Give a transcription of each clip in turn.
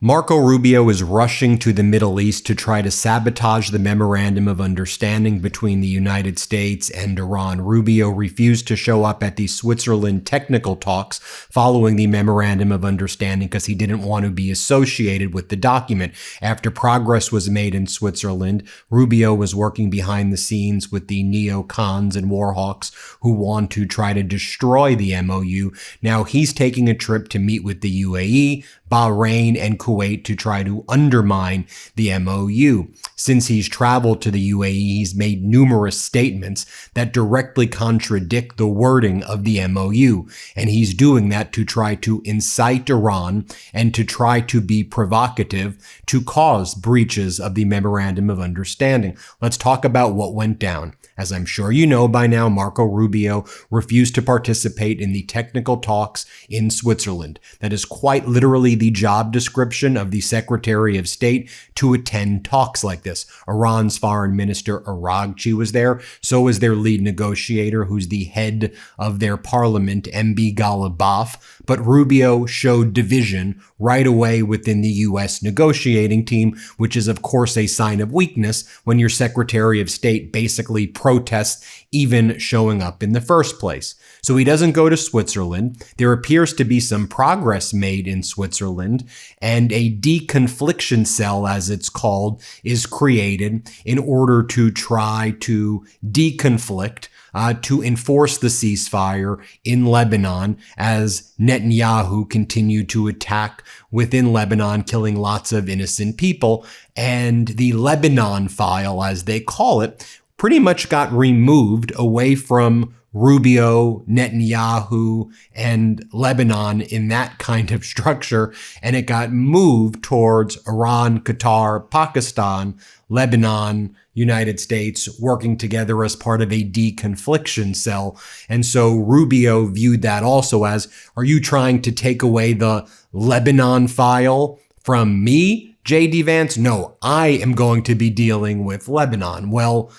Marco Rubio is rushing to the Middle East to try to sabotage the memorandum of understanding between the United States and Iran. Rubio refused to show up at the Switzerland technical talks following the memorandum of understanding because he didn't want to be associated with the document. After progress was made in Switzerland, Rubio was working behind the scenes with the neocons and warhawks who want to try to destroy the MOU. Now he's taking a trip to meet with the UAE, Bahrain, and Kuwait to try to undermine the MOU. Since he's traveled to the UAE, he's made numerous statements that directly contradict the wording of the MOU, and he's doing that to try to incite Iran and to try to be provocative to cause breaches of the Memorandum of Understanding. Let's talk about what went down. As I'm sure you know by now, Marco Rubio refused to participate in the technical talks in Switzerland. That is quite literally the job description of the Secretary of State to attend talks like this. Iran's Foreign Minister Araghchi was there. So was their lead negotiator, who's the head of their parliament, MB Ghalibaf. But Rubio showed division right away within the U.S. negotiating team, which is, of course, a sign of weakness when your Secretary of State basically protests even showing up in the first place. So he doesn't go to Switzerland. There appears to be some progress made in Switzerland, and a deconfliction cell, as it's called, is created in order to try to deconflict, to enforce the ceasefire in Lebanon as Netanyahu continued to attack within Lebanon, killing lots of innocent people. And the Lebanon file, as they call it, pretty much got removed away from Rubio, Netanyahu, and Lebanon in that kind of structure, and it got moved towards Iran, Qatar, Pakistan, Lebanon, United States, working together as part of a deconfliction cell. And so Rubio viewed that also as, are you trying to take away the Lebanon file from me, JD Vance? No, I am going to be dealing with Lebanon. Well,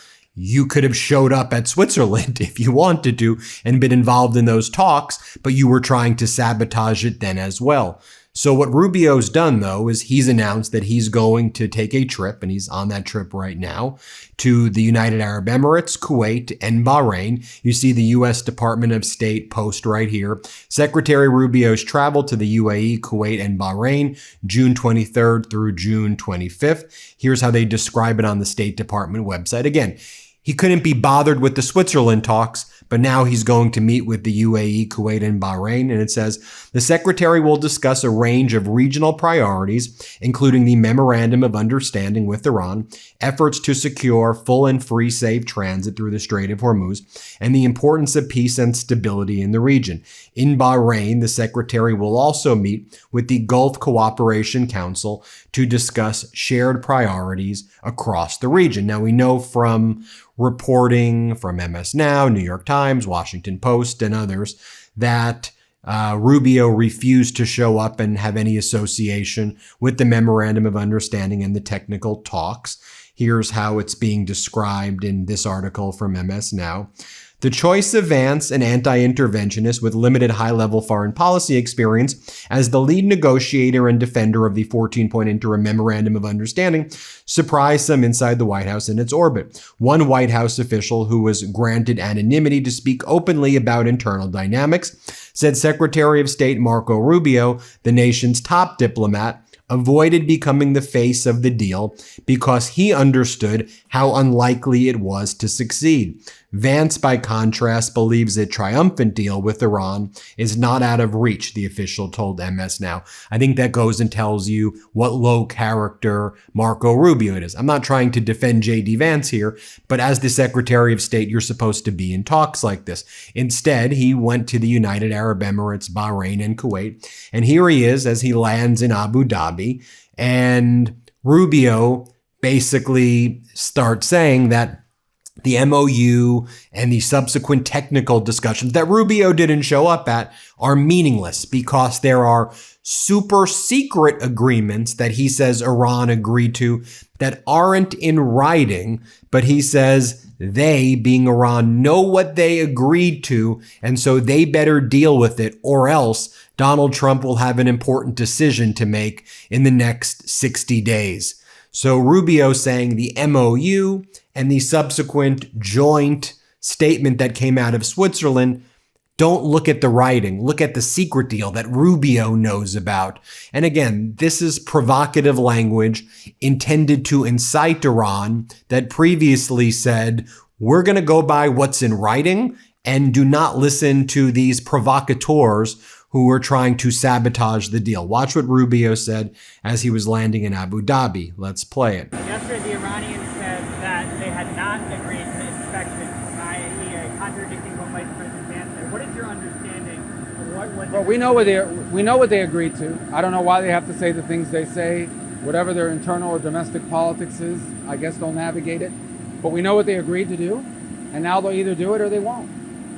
you could have showed up at Switzerland if you wanted to and been involved in those talks, but you were trying to sabotage it then as well. So what Rubio's done, though, is he's announced that he's going to take a trip, and he's on that trip right now, to the United Arab Emirates, Kuwait, and Bahrain. You see the U.S. Department of State post right here. Secretary Rubio's traveled to the UAE, Kuwait, and Bahrain, June 23rd through June 25th. Here's how they describe it on the State Department website. Again, he couldn't be bothered with the Switzerland talks, but now he's going to meet with the UAE, Kuwait, and Bahrain. And it says, the secretary will discuss a range of regional priorities, including the Memorandum of Understanding with Iran, efforts to secure full and free safe transit through the Strait of Hormuz, and the importance of peace and stability in the region. In Bahrain, the secretary will also meet with the Gulf Cooperation Council to discuss shared priorities across the region. Now, we know from reporting from MS Now, New York Times, Washington Post, and others that Rubio refused to show up and have any association with the Memorandum of Understanding and the technical talks. Here's how it's being described in this article from MS Now. The choice of Vance, an anti-interventionist with limited high-level foreign policy experience, as the lead negotiator and defender of the 14-point interim Memorandum of Understanding, surprised some inside the White House in its orbit. One White House official who was granted anonymity to speak openly about internal dynamics said Secretary of State Marco Rubio, the nation's top diplomat, avoided becoming the face of the deal because he understood how unlikely it was to succeed. Vance, by contrast, believes a triumphant deal with Iran is not out of reach, the official told MS Now. I think that goes and tells you what low character Marco Rubio it is. I'm not trying to defend JD Vance here, but as the Secretary of State, you're supposed to be in talks like this. Instead, he went to the United Arab Emirates, Bahrain, and Kuwait, and here he is as he lands in Abu Dhabi, and Rubio basically starts saying that the MOU and the subsequent technical discussions that Rubio didn't show up at are meaningless because there are super secret agreements that he says Iran agreed to that aren't in writing, but he says they, being Iran, know what they agreed to, and so they better deal with it, or else Donald Trump will have an important decision to make in the next 60 days. So Rubio saying the MOU and the subsequent joint statement that came out of Switzerland, don't look at the writing, look at the secret deal that Rubio knows about. And again, this is provocative language intended to incite Iran that previously said, we're going to go by what's in writing and do not listen to these provocateurs who were trying to sabotage the deal. Watch what Rubio said as he was landing in Abu Dhabi. Let's play it. Yesterday, the Iranians said that they had not agreed to inspections, i.e. contradicting what Vice President Vance said. What is your understanding of what Well, we know what they agreed to. I don't know why they have to say the things they say. Whatever their internal or domestic politics is, I guess they'll navigate it. But we know what they agreed to do, and now they'll either do it or they won't.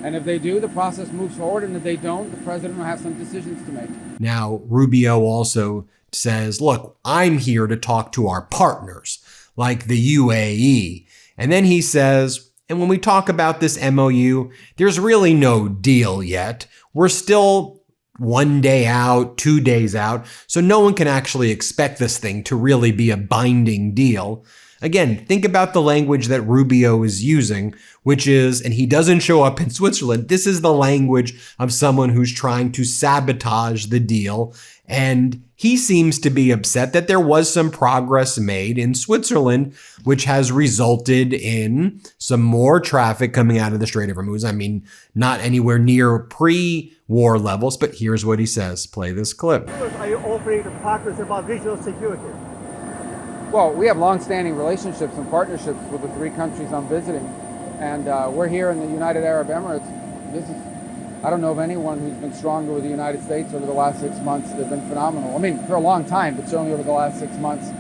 And if they do, the process moves forward. And if they don't, the president will have some decisions to make. Now, Rubio also says, look, I'm here to talk to our partners, like the UAE. And then he says, and when we talk about this MOU, there's really no deal yet. We're still 1 day out, 2 days out. So no one can actually expect this thing to really be a binding deal. Again, think about the language that Rubio is using, which is, and he doesn't show up in Switzerland, this is the language of someone who's trying to sabotage the deal. And he seems to be upset that there was some progress made in Switzerland, which has resulted in some more traffic coming out of the Strait of Hormuz. I mean, not anywhere near pre-war levels, but here's what he says. Play this clip. Are you offering the partners about regional security? Well, we have long-standing relationships and partnerships with the three countries I'm visiting. And we're here in the United Arab Emirates. I don't know of anyone who's been stronger with the United States over the last 6 months. They've been phenomenal. I mean, for a long time, but certainly over the last 6 months.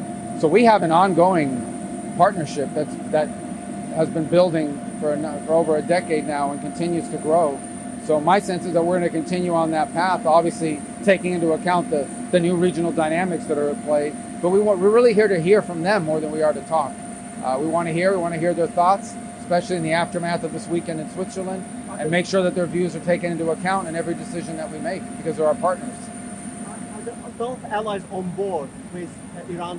So we have an ongoing partnership that has been building for over a decade now and continues to grow. So my sense is that we're going to continue on that path, obviously taking into account the new regional dynamics that are at play. But we're really here to hear from them more than we are to talk. We want to hear their thoughts, especially in the aftermath of this weekend in Switzerland, and make sure that their views are taken into account in every decision that we make, because they're our partners. Are both allies on board with Iran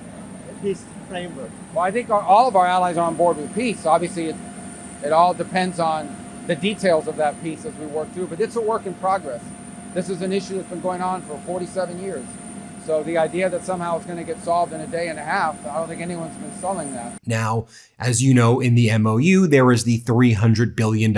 peace framework? Well, I think all of our allies are on board with peace. Obviously, it all depends on the details of that peace as we work through, but it's a work in progress. This is an issue that's been going on for 47 years. So the idea that somehow it's going to get solved in a day and a half, I don't think anyone's been selling that. Now, as you know, in the MOU, there is the $300 billion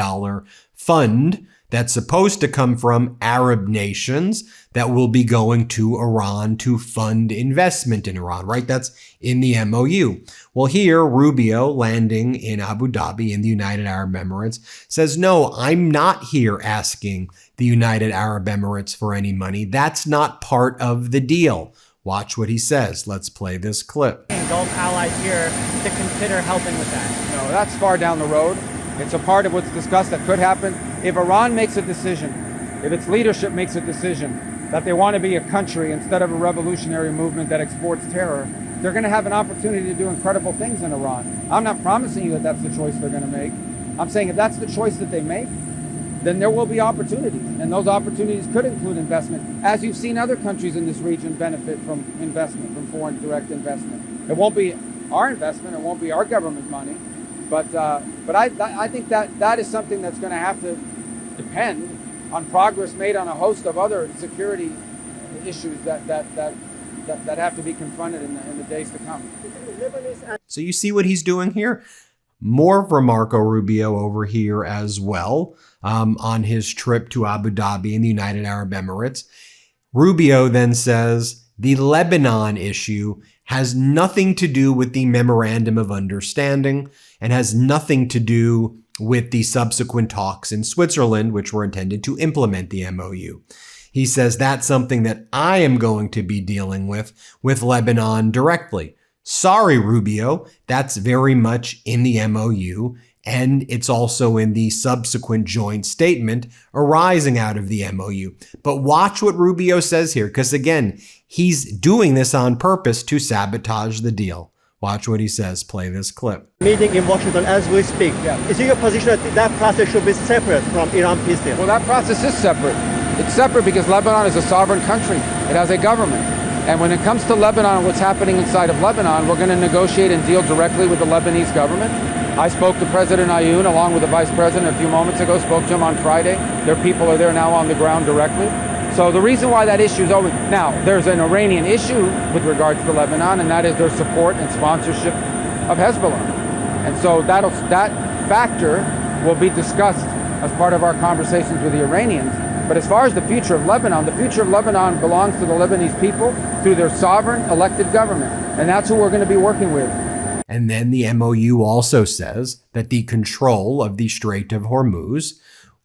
fund that's supposed to come from Arab nations that will be going to Iran to fund investment in Iran, right? That's in the MOU. Well, here, Rubio, landing in Abu Dhabi in the United Arab Emirates, says, no, I'm not here asking the United Arab Emirates for any money. That's not part of the deal. Watch what he says. Let's play this clip. Gulf allies here to consider helping with that? No, that's far down the road. It's a part of what's discussed that could happen. If Iran makes a decision, if its leadership makes a decision that they want to be a country instead of a revolutionary movement that exports terror, they're going to have an opportunity to do incredible things in Iran. I'm not promising you that that's the choice they're going to make. I'm saying if that's the choice that they make, then there will be opportunities. And those opportunities could include investment, as you've seen other countries in this region benefit from investment, from foreign direct investment. It won't be our investment, it won't be our government money, but I think that is something that's going to have to depend on progress made on a host of other security issues that have to be confronted in the days to come. So you see what he's doing here? More from Marco Rubio over here as well on his trip to Abu Dhabi in the United Arab Emirates. Rubio then says the Lebanon issue has nothing to do with the Memorandum of Understanding and has nothing to do with the subsequent talks in Switzerland, which were intended to implement the MOU. He says that's something that I am going to be dealing with Lebanon directly. Sorry, Rubio, that's very much in the MOU And it's also in the subsequent joint statement arising out of the MOU. But watch what Rubio says here, because again, he's doing this on purpose to sabotage the deal. Watch what he says. Play this clip. Meeting in Washington as we speak. Yeah. Is it your position that that process should be separate from Iran peace deal? Well, that process is separate. It's separate because Lebanon is a sovereign country. It has a government. And when it comes to Lebanon and what's happening inside of Lebanon, we're going to negotiate and deal directly with the Lebanese government. I spoke to President Ayoun along with the Vice President a few moments ago, spoke to him on Friday. Their people are there now on the ground directly. So the reason why that issue is over, now there's an Iranian issue with regards to Lebanon, and that is their support and sponsorship of Hezbollah. And so that factor will be discussed as part of our conversations with the Iranians. But as far as the future of Lebanon belongs to the Lebanese people through their sovereign elected government. And that's who we're going to be working with. And then the MOU also says that the control of the Strait of Hormuz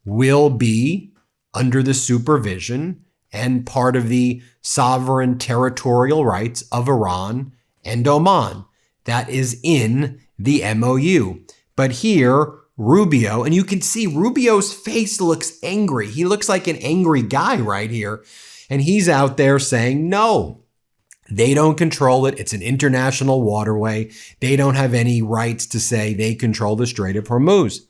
will be under the supervision and part of the sovereign territorial rights of Iran and Oman. That is in the MOU. But here, Rubio, and you can see Rubio's face looks angry. He looks like an angry guy right here. And he's out there saying, no, they don't control it. It's an international waterway. They don't have any rights to say they control the Strait of Hormuz.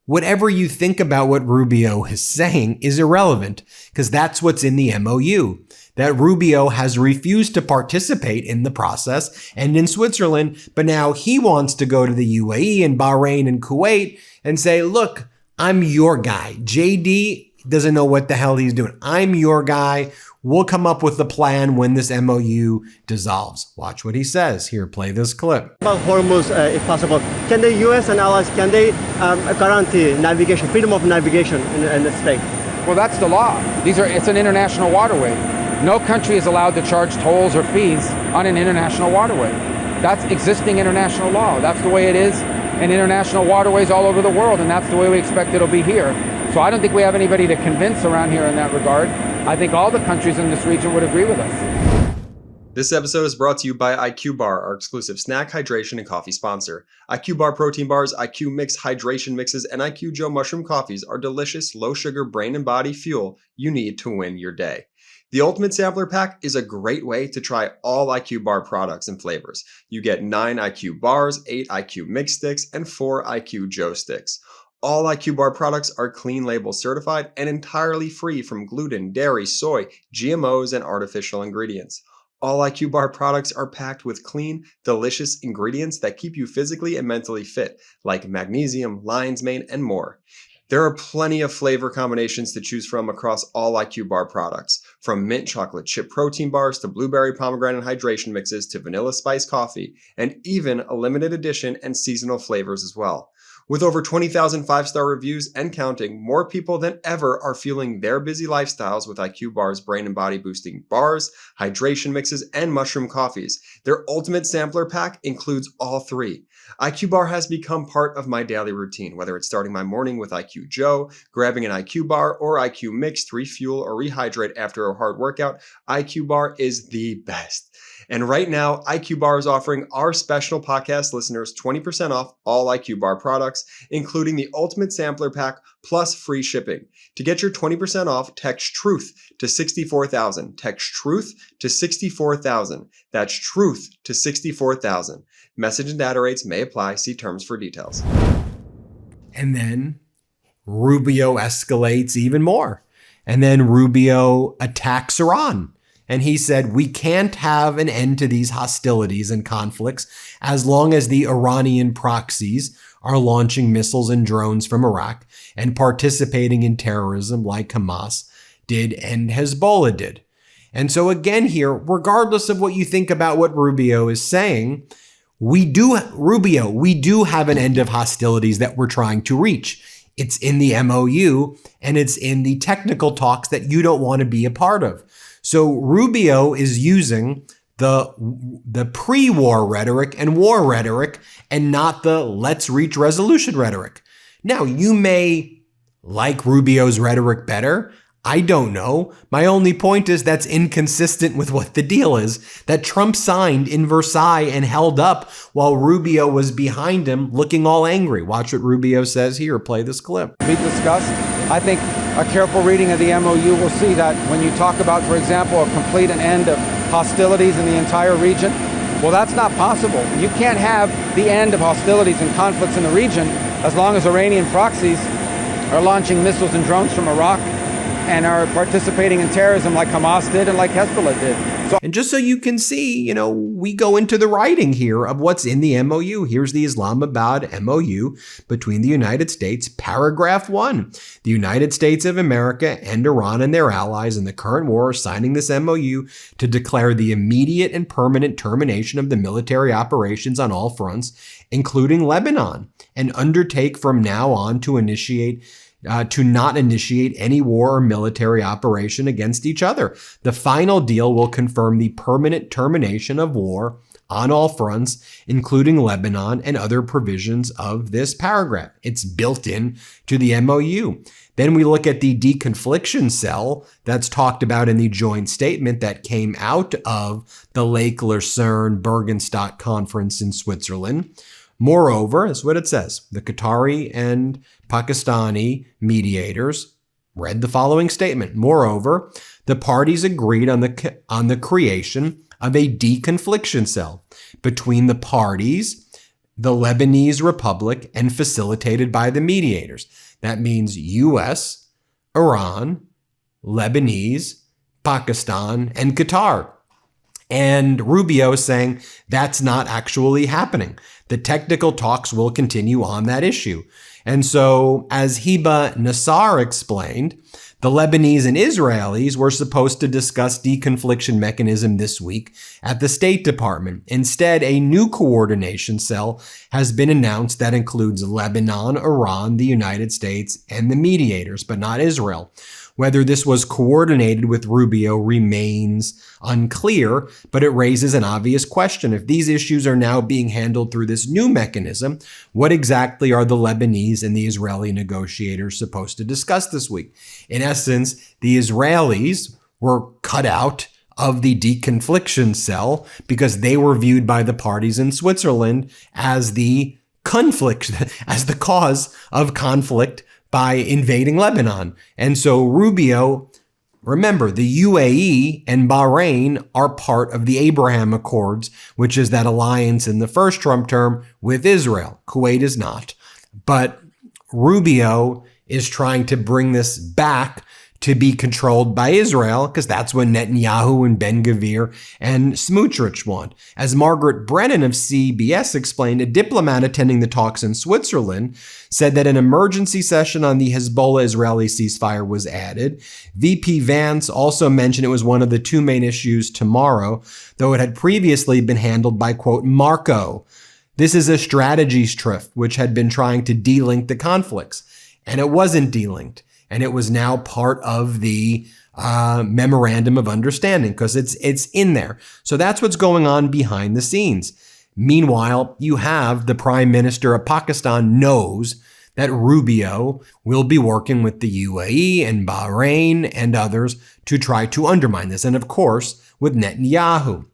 Whatever you think about what Rubio is saying is irrelevant, because that's what's in the MOU, that Rubio has refused to participate in the process and in Switzerland, but now he wants to go to the UAE and Bahrain and Kuwait and say, look, I'm your guy. JD doesn't know what the hell he's doing. I'm your guy. We'll come up with the plan when this MOU dissolves. Watch what he says. Here, play this clip. About Hormuz, if possible, can the U.S. and allies, can they guarantee navigation, freedom of navigation in the strait? Well, that's the law. It's an international waterway. No country is allowed to charge tolls or fees on an international waterway. That's existing international law. That's the way it is in international waterways all over the world, and that's the way we expect it'll be here. So I don't think we have anybody to convince around here in that regard. I think all the countries in this region would agree with us. This episode is brought to you by IQ Bar, our exclusive snack, hydration, and coffee sponsor. IQ Bar protein bars, IQ Mix hydration mixes, and IQ Joe mushroom coffees are delicious, low-sugar brain and body fuel you need to win your day. The Ultimate Sampler Pack is a great way to try all IQ Bar products and flavors. You get 9 IQ bars, 8 IQ Mix sticks, and 4 IQ Joe sticks. All IQ Bar products are clean label certified and entirely free from gluten, dairy, soy, GMOs, and artificial ingredients. All IQ Bar products are packed with clean, delicious ingredients that keep you physically and mentally fit, like magnesium, lion's mane, and more. There are plenty of flavor combinations to choose from across all IQ Bar products, from mint chocolate chip protein bars to blueberry pomegranate hydration mixes to vanilla spice coffee, and even a limited edition and seasonal flavors as well. With over 20,000 5-star reviews and counting, more people than ever are fueling their busy lifestyles with IQ Bar's brain and body boosting bars, hydration mixes, and mushroom coffees. Their Ultimate Sampler Pack includes all 3. IQ Bar has become part of my daily routine, whether it's starting my morning with IQ Joe, grabbing an IQ Bar, or IQ Mix to refuel or rehydrate after a hard workout. IQ Bar is the best. And right now, IQ Bar is offering our special podcast listeners 20% off all IQ Bar products, including the Ultimate Sampler Pack plus free shipping. To get your 20% off, text TRUTH to 64,000. Text TRUTH to 64,000. That's TRUTH to 64,000. Message and data rates may apply. See terms for details. And then Rubio escalates even more. And then Rubio attacks Iran. And he said, we can't have an end to these hostilities and conflicts as long as the Iranian proxies are launching missiles and drones from Iraq and participating in terrorism like Hamas did and Hezbollah did. And so again here, regardless of what you think about what Rubio is saying, we do have an end of hostilities that we're trying to reach. It's in the MOU and it's in the technical talks that you don't want to be a part of. So Rubio is using the pre-war rhetoric and war rhetoric and not the let's reach resolution rhetoric. Now, you may like Rubio's rhetoric better. I don't know. My only point is that's inconsistent with what the deal is, that Trump signed in Versailles and held up while Rubio was behind him looking all angry. Watch what Rubio says here. Play this clip. We discussed. I think a careful reading of the MOU will see that when you talk about, for example, a complete and end of hostilities in the entire region, well, that's not possible. You can't have the end of hostilities and conflicts in the region as long as Iranian proxies are launching missiles and drones from Iraq and are participating in terrorism like Hamas did and like Hezbollah did. And just so you can see, we go into the writing here of what's in the MOU. Here's the Islamabad MOU between the United States, paragraph 1. The United States of America and Iran and their allies in the current war are signing this MOU to declare the immediate and permanent termination of the military operations on all fronts, including Lebanon, and undertake from now on to not initiate any war or military operation against each other. The final deal will confirm the permanent termination of war on all fronts, including Lebanon, and other provisions of this paragraph. It's built in to the MOU. Then we look at the deconfliction cell that's talked about in the joint statement that came out of the Lake Lucerne Bergenstock conference in Switzerland. Moreover, that's what it says. The Qatari and Pakistani mediators read the following statement. Moreover, the parties agreed on the creation of a deconfliction cell between the parties, the Lebanese Republic, and facilitated by the mediators. That means U.S., Iran, Lebanese, Pakistan, and Qatar. And Rubio is saying that's not actually happening. The technical talks will continue on that issue. And so, as Hiba Nassar explained, the Lebanese and Israelis were supposed to discuss deconfliction mechanism this week at the State Department. Instead, a new coordination cell has been announced that includes Lebanon, Iran, the United States, and the mediators, but not Israel. Whether this was coordinated with Rubio remains unclear, but it raises an obvious question. If these issues are now being handled through this new mechanism, what exactly are the Lebanese and the Israeli negotiators supposed to discuss this week? In essence, the Israelis were cut out of the deconfliction cell because they were viewed by the parties in Switzerland as the conflict, as the cause of conflict by invading Lebanon. And so Rubio, remember, the UAE and Bahrain are part of the Abraham Accords, which is that alliance in the first Trump term with Israel. Kuwait is not. But Rubio is trying to bring this back to be controlled by Israel, because that's what Netanyahu and Ben-Gvir and Smotrich want. As Margaret Brennan of CBS explained, a diplomat attending the talks in Switzerland said that an emergency session on the Hezbollah-Israeli ceasefire was added. VP Vance also mentioned it was one of the two main issues tomorrow, though it had previously been handled by, quote, Marco. This is a strategies trift, which had been trying to delink the conflicts, and it wasn't delinked. And it was now part of the memorandum of understanding because it's in there. So that's what's going on behind the scenes. Meanwhile, you have the Prime Minister of Pakistan knows that Rubio will be working with the UAE and Bahrain and others to try to undermine this. And of course, with Netanyahu.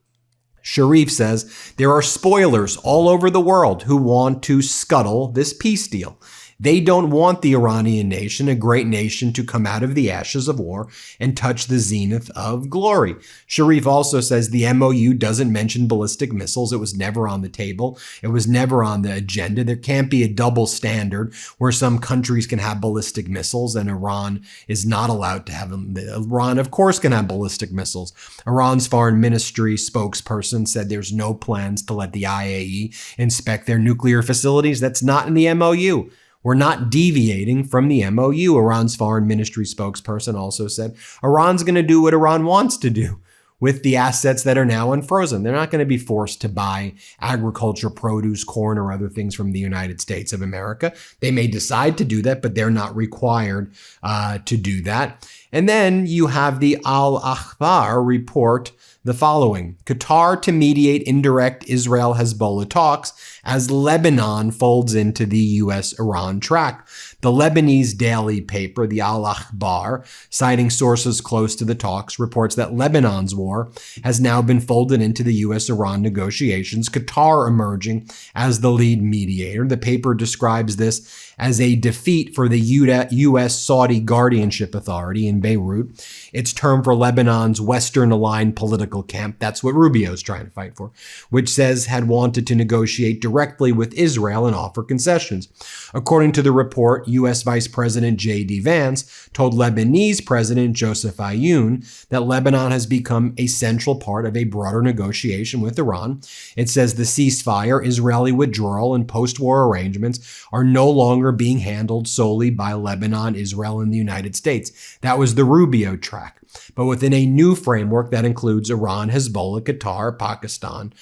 Sharif says there are spoilers all over the world who want to scuttle this peace deal. They don't want the Iranian nation, a great nation, to come out of the ashes of war and touch the zenith of glory. Sharif also says the MOU doesn't mention ballistic missiles. It was never on the table. It was never on the agenda. There can't be a double standard where some countries can have ballistic missiles and Iran is not allowed to have them. Iran, of course, can have ballistic missiles. Iran's foreign ministry spokesperson said there's no plans to let the IAE inspect their nuclear facilities. That's not in the MOU. We're not deviating from the MOU. Iran's foreign ministry spokesperson also said Iran's going to do what Iran wants to do with the assets that are now unfrozen. They're not going to be forced to buy agriculture, produce, corn, or other things from the United States of America. They may decide to do that, but they're not required to do that. And then you have the Al-Akhbar report the following: Qatar to mediate indirect Israel-Hezbollah talks as Lebanon folds into the U.S.-Iran track. The Lebanese daily paper, the Al-Akhbar, citing sources close to the talks, reports that Lebanon's war has now been folded into the U.S.-Iran negotiations, Qatar emerging as the lead mediator. The paper describes this as a defeat for the U.S.-Saudi Guardianship Authority in Beirut, its term for Lebanon's Western-aligned political camp. That's what Rubio's trying to fight for, which says had wanted to negotiate directly with Israel and offer concessions. According to the report, U.S. Vice President JD Vance told Lebanese President Joseph Aoun that Lebanon has become a central part of a broader negotiation with Iran. It says the ceasefire, Israeli withdrawal, and post-war arrangements are no longer being handled solely by Lebanon, Israel, and the United States. That was the Rubio track, but within a new framework that includes Iran, Hezbollah, Qatar, Pakistan.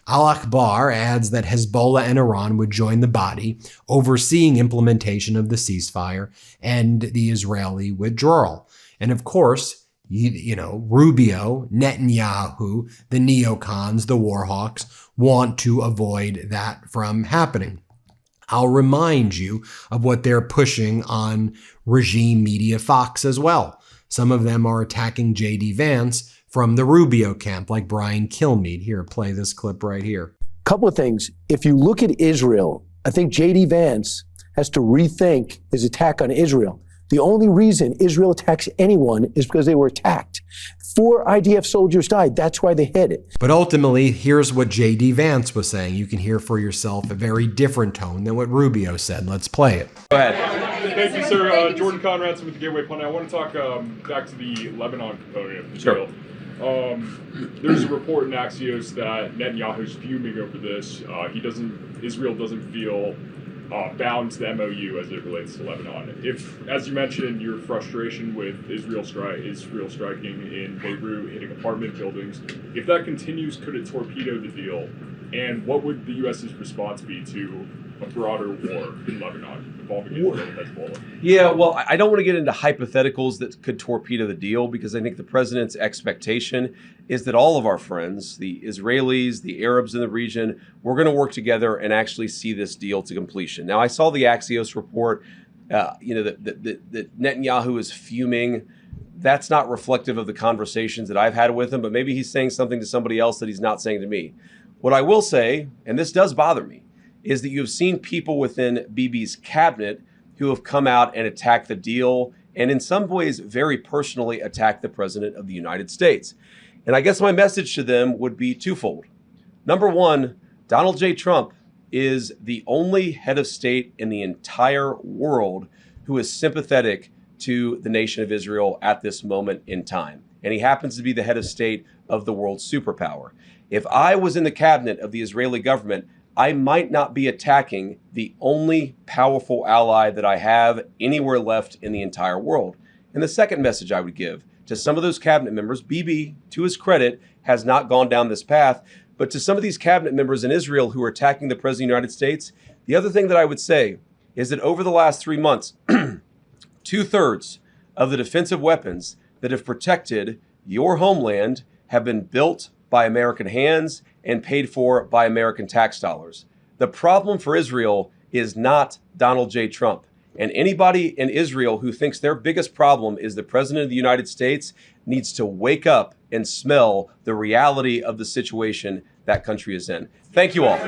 Al-Akhbar adds that Hezbollah and Iran would join the body overseeing implementation of the ceasefire and the Israeli withdrawal. And of course, Rubio, Netanyahu, the neocons, the warhawks want to avoid that from happening. I'll remind you of what they're pushing on regime media Fox as well. Some of them are attacking JD Vance from the Rubio camp, like Brian Kilmeade. Here, play this clip right here. Couple of things. If you look at Israel, I think JD Vance has to rethink his attack on Israel. The only reason Israel attacks anyone is because they were attacked. 4 IDF soldiers died. That's why they hit it. But ultimately, here's what JD Vance was saying. You can hear for yourself a very different tone than what Rubio said. Let's play it. Go ahead. Thank you, sir. Jordan Conradson with the Gateway Pundit. I want to talk back to the Lebanon component of the deal. There's a report in Axios that Netanyahu's fuming over this. Israel doesn't feel bound to the MOU as it relates to Lebanon. If, as you mentioned, your frustration with Israel striking in Beirut, hitting apartment buildings, if that continues, could it torpedo the deal? And what would the U.S.'s response be to a broader war in Lebanon involving Israel and Hezbollah? Yeah, well, I don't want to get into hypotheticals that could torpedo the deal, because I think the president's expectation is that all of our friends, the Israelis, the Arabs in the region, we're going to work together and actually see this deal to completion. Now, I saw the Axios report, that Netanyahu is fuming. That's not reflective of the conversations that I've had with him, but maybe he's saying something to somebody else that he's not saying to me. What I will say, and this does bother me, is that you've seen people within Bibi's cabinet who have come out and attacked the deal, and in some ways very personally attacked the president of the United States. And I guess my message to them would be twofold. Number one, Donald J. Trump is the only head of state in the entire world who is sympathetic to the nation of Israel at this moment in time. And he happens to be the head of state of the world's superpower. If I was in the cabinet of the Israeli government, I might not be attacking the only powerful ally that I have anywhere left in the entire world. And the second message I would give to some of those cabinet members, Bibi, to his credit, has not gone down this path, but to some of these cabinet members in Israel who are attacking the President of the United States, the other thing that I would say is that over the last 3 months, 2/3 of the defensive weapons that have protected your homeland have been built by American hands and paid for by American tax dollars. The problem for Israel is not Donald J. Trump. And anybody in Israel who thinks their biggest problem is the President of the United States needs to wake up and smell the reality of the situation that country is in. Thank you all.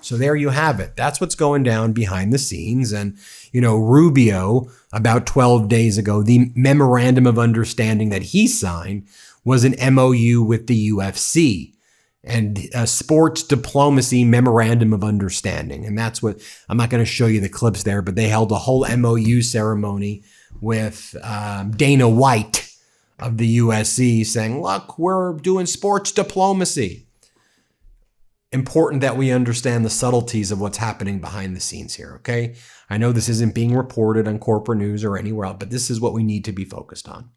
So there you have it. That's what's going down behind the scenes. And, Rubio, about 12 days ago, the memorandum of understanding that he signed was an MOU with the UFC and a sports diplomacy memorandum of understanding. And that's what, I'm not going to show you the clips there, but they held a whole MOU ceremony with Dana White of the USC saying, look, we're doing sports diplomacy. Important that we understand the subtleties of what's happening behind the scenes here, okay? I know this isn't being reported on corporate news or anywhere else, but this is what we need to be focused on.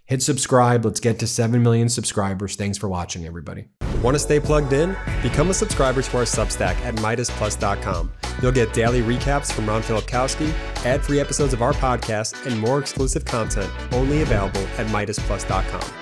Hit subscribe. Let's get to 7 million subscribers. Thanks for watching, everybody. Want to stay plugged in? Become a subscriber to our Substack at MeidasPlus.com. You'll get daily recaps from Ron Filipkowski, ad-free episodes of our podcast, and more exclusive content only available at MeidasPlus.com.